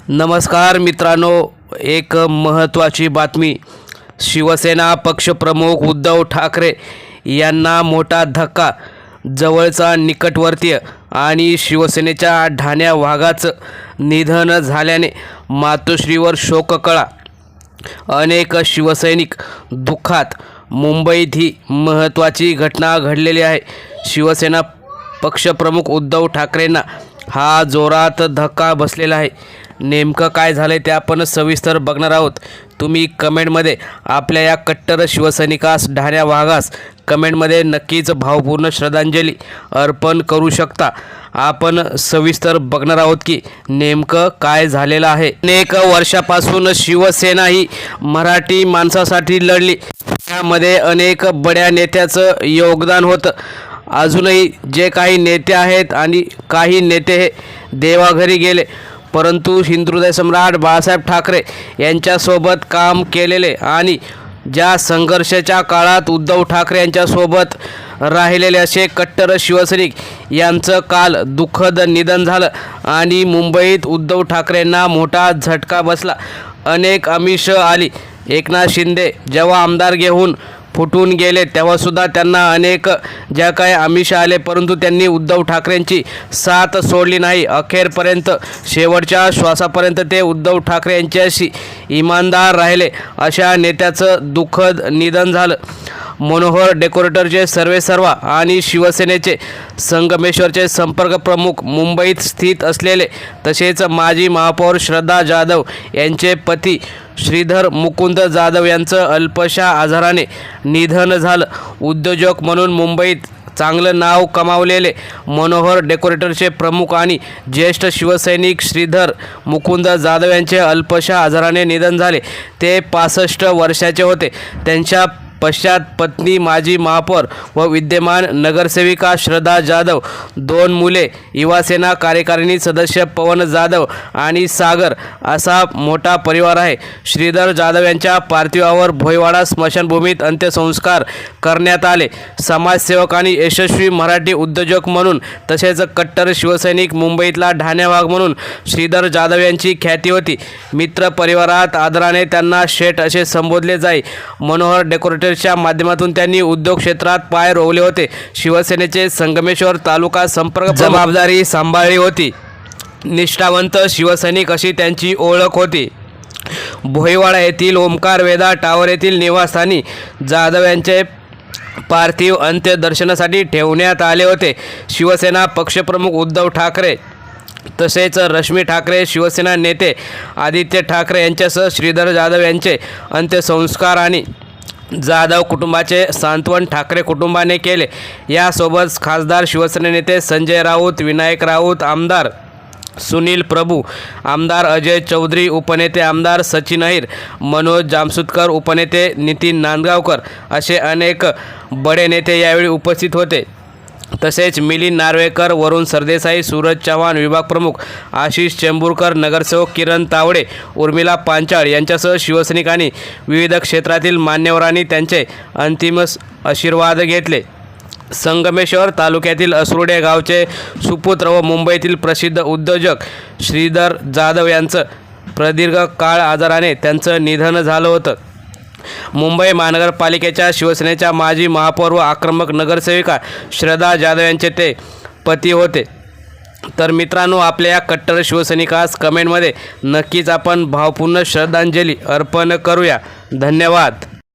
नमस्कार मित्रांनो, एक महत्त्वाची बातमी. शिवसेना पक्षप्रमुख उद्धव ठाकरे यांना मोठा धक्का. जवळचा निकटवर्तीय आणि शिवसेनेच्या ढाण्या वाघाचं निधन झाल्याने मातोश्रीवर शोककळा. अनेक शिवसैनिक दुःखात. मुंबईत ही महत्त्वाची घटना घडलेली आहे. शिवसेना पक्षप्रमुख उद्धव ठाकरेंना हा जोरात धक्का बसलेला आहे. नेमकं काय झालं ते आपण सविस्तर बघणार आहोत. तुम्ही कमेंटमध्ये आपल्या या कट्टर शिवसैनिकास, ढाण्या वाघास कमेंटमध्ये नक्कीच भावपूर्ण श्रद्धांजली अर्पण करू शकता. आपण सविस्तर बघणार आहोत की नेमकं काय झालेलं आहे. अनेक वर्षापासून शिवसेना ही मराठी माणसासाठी लढली. त्यामध्ये अनेक बड्या नेत्याचं योगदान होतं. अजूनही जे काही नेते आहेत आणि काही नेते हे देवाघरी गेले, परंतु हिंदुहृदय सम्राट बाळासाहेब ठाकरे यांच्यासोबत काम केलेले आणि ज्या संघर्षाच्या काळात उद्धव ठाकरे यांच्यासोबत राहिलेले असे कट्टर शिवसैनिक यांचं काल दुःखद निधन झालं आणि मुंबईत उद्धव ठाकरेंना मोठा झटका बसला. अनेक आमिष आली. एकनाथ शिंदे जेव्हा आमदार घेऊन फुटून गेले तेव्हासुद्धा त्यांना अनेक ज्या काही आमिष आले, परंतु त्यांनी उद्धव ठाकरेंची साथ सोडली नाही. अखेरपर्यंत, शेवटच्या श्वासापर्यंत ते उद्धव ठाकरे यांच्याशी इमानदार राहिले. अशा नेत्याचं दुःखद निधन झालं. मनोहर डेकोरेटरचे सर्वेसर्वा आणि शिवसेनेचे संगमेश्वरचे संपर्क प्रमुख, मुंबईत स्थित असलेले, तसेच माजी महापौर श्रद्धा जाधव यांचे पती श्रीधर मुकुंद जाधव यांचं अल्पशा आजाराने निधन झालं. उद्योजक म्हणून मुंबईत चांगलं नाव कमावलेले मनोहर डेकोरेटरचे प्रमुख आणि ज्येष्ठ शिवसैनिक श्रीधर मुकुंद जाधव यांचे अल्पशा आजाराने निधन झाले. ते 65 वर्षाचे होते. त्यांच्या पश्चात पत्नी माजी महापौर व विद्यमान नगरसेविका श्रद्धा जाधव, 2 मुले, युवासेना कार्यकारिणी सदस्य पवन जाधव आणि सागर असा मोठा परिवार आहे. श्रीधर जाधव यांच्या पार्थिवावर भोईवाडा स्मशानभूमीत अंत्यसंस्कार करण्यात आले. समाजसेवक आणि यशस्वी मराठी उद्योजक म्हणून, तसेच कट्टर शिवसैनिक, मुंबईतला ढाण्या वाघ म्हणून श्रीधर जाधव यांची ख्याती होती. मित्र परिवारात आदराने त्यांना शेठ असे संबोधले जाई. मनोहर डेकोरेटरच्या माध्यमातून त्यांनी उद्योग क्षेत्रात पाय रोवले होते. शिवसेनेचे संगमेश्वर तालुका संपर्क जबाबदारी सांभाळली होती. निष्ठावंत शिवसैनिक अशी त्यांची ओळख होती. भोईवाडा येथील ओमकार वेदा टावर येथील निवासस्थानी जाधव यांचे पार्थिव अंत्यदर्शनासाठी ठेवण्यात आले होते. शिवसेना पक्षप्रमुख उद्धव ठाकरे तसेच रश्मी ठाकरे, शिवसेना नेते आदित्य ठाकरे यांच्यासह श्रीधर जाधव यांचे अंत्यसंस्कार आणि जाधव कुटुंबाचे सांत्वन ठाकरे कुटुंबाने केले. यासोबत खासदार शिवसेना नेते संजय राऊत, विनायक राऊत, आमदार सुनील प्रभू, आमदार अजय चौधरी, उपनेते आमदार सचिन अहिर, मनोज जामसुदकर, उपनेते नितीन नांदगावकर असे अनेक बडे नेते यावेळी उपस्थित होते. तसेच मिलिंद नार्वेकर, वरुण सरदेसाई, सूरज चव्हाण, विभाग प्रमुख आशिष चेंबूरकर, नगरसेवक किरण तावडे, उर्मिला पांचाळ यांच्यासह शिवसैनिक आणि विविध क्षेत्रातील मान्यवरांनी त्यांचे अंतिम आशीर्वाद घेतले. संगमेश्वर तालुक्यातील असुर्डे गावचे सुपुत्र व मुंबईतील प्रसिद्ध उद्योजक श्रीधर जाधव यांचं प्रदीर्घ काळ आजाराने त्यांचं निधन झालं होतं. मुंबई महानगरपालिकेच्या शिवसेनेच्या माजी महापौर व आक्रमक नगरसेविका श्रद्धा जाधव यांचे ते पती होते. तर मित्रांनो, आपल्या या कट्टर शिवसैनिकास कमेंटमध्ये नक्कीच आपण भावपूर्ण श्रद्धांजली अर्पण करूया. धन्यवाद.